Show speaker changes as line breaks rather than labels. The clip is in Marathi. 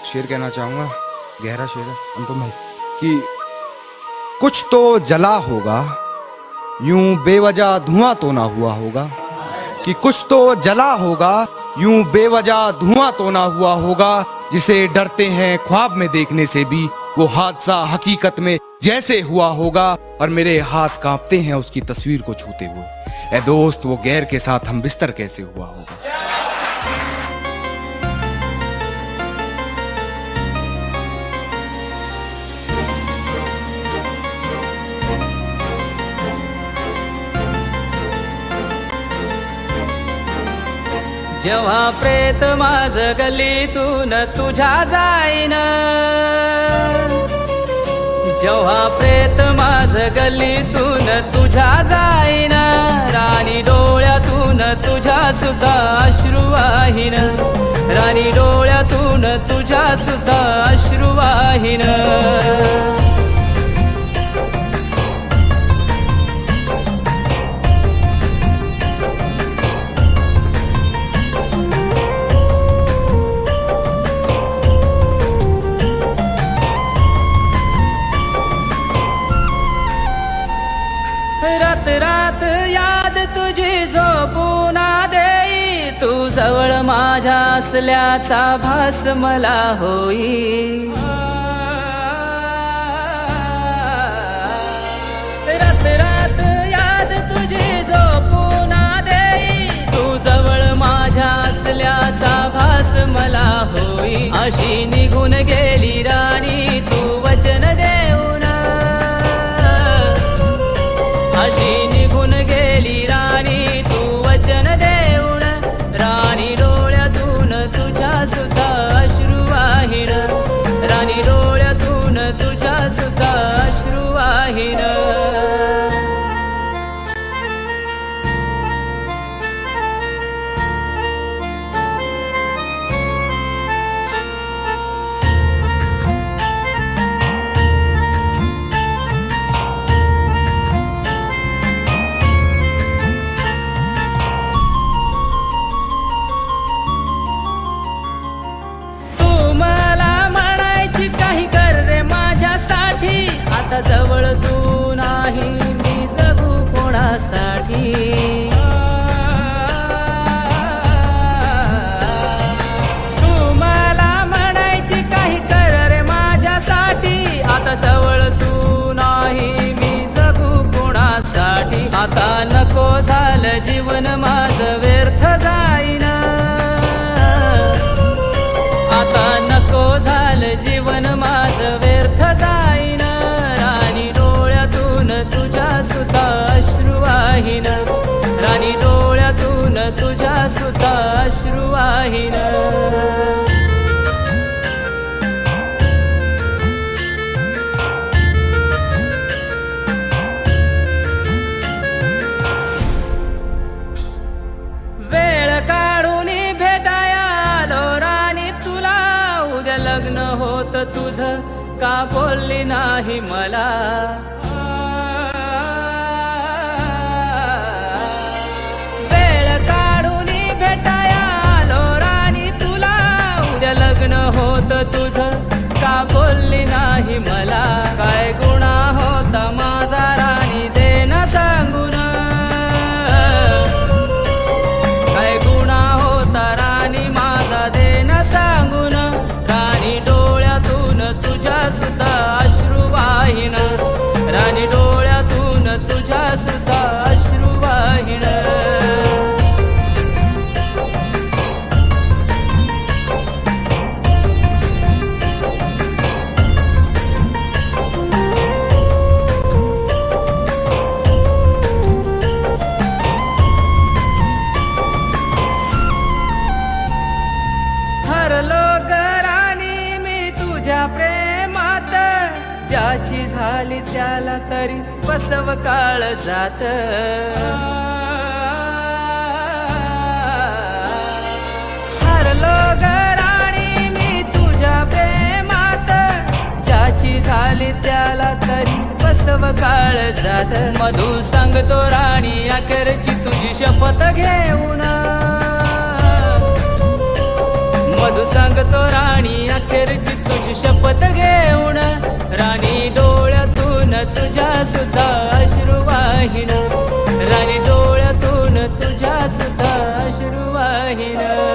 शेर कहना चाहूंगा, गहरा शेर है अंतुम भाई, कि कुछ तो जला होगा, यूं बेवजह धुआं तो ना हुआ होगा। कि कुछ तो जला होगा, यूं बेवजह धुआं तो ना हुआ होगा। जिसे डरते हैं ख्वाब में देखने से भी, वो हादसा हकीकत में जैसे हुआ होगा। और मेरे हाथ कांपते हैं उसकी तस्वीर को छूते हुए। ए दोस्त, वो गैर के साथ हम बिस्तर कैसे हुआ होगा।
जेव्हा प्रेत माझ गलीतून तुझ्या जाईन, जेव्हा प्रेत माझ गलीतून तुझ्या जाईन, राणी डोळ्यातून तुझ्या सुद्धा अश्रू वाहीन, राणी डोळ्यातून तुझ्या सुद्धा अश्रू वाहीन। रात रात याद तुझी झोपू ना देई, तू जवळ माझ्या असल्याचा भास मला होई। रात रात याद तुझी झोपू ना देई, तू जवळ माझ्या असल्याचा भास मला होई। अशी निघून गेली राणी तू वचन देऊन, अशी निघून गेली राणी तू वचन देऊन, राणी डोळ्यातून तुझ्या सुद्धा अश्रू वाहीन, राणी डोळ्यातून तुझ्या सुद्धा अश्रू वाहीन। आता जवळ तू नाही, मी जगू कोणासाठी। तू मला म्हणायची काही कर रे माझ्यासाठी, आता जवळ तू नाही, मी जगू कोणासाठी। आता नको झालं जीवन माझं व्यर्थ जाईन, आता नको झालं जीवन माझं व्यर्थ जाईन, तुझ्या सुद्धा अश्रू वाहीन, राणी डोळ्यातून तुझ्या सुद्धा अश्रू वाहीन। वेळ काढून भेटाया आलो राणी तुला, उद्या लग्न होत तुझं का बोलली नाही मला। होत तुझं का बोलली नाही मला, काय गुन्हा होता माझा राणी दे ना सांगून, काय गुन्हा होता राणी माझा दे ना सांगून, राणी डोळ्यातून तुझ्या सुद्धा अश्रू वाहीन, राणी डोळ्यातून तुझ्या सुद्धा अश्रू वाहीन। प्रेमात ज्याची झाली त्याला तरी बसव काळ जात, हरलो ग राणी मी तुझ्या प्रेमात, ज्याची झाली त्याला तरी बसव काळ जात। मधू सांगतो राणी अखेरची तुझी शपथ घेऊन, मधू सांगतो राणी आणि अखेरची तुझी शपथ घेऊन राणी डोळ्यातून तुझ्या सुद्धा अश्रू वाहिन, राणी डोळ्यातून तुझ्या सुद्धा अश्रू वाहिन.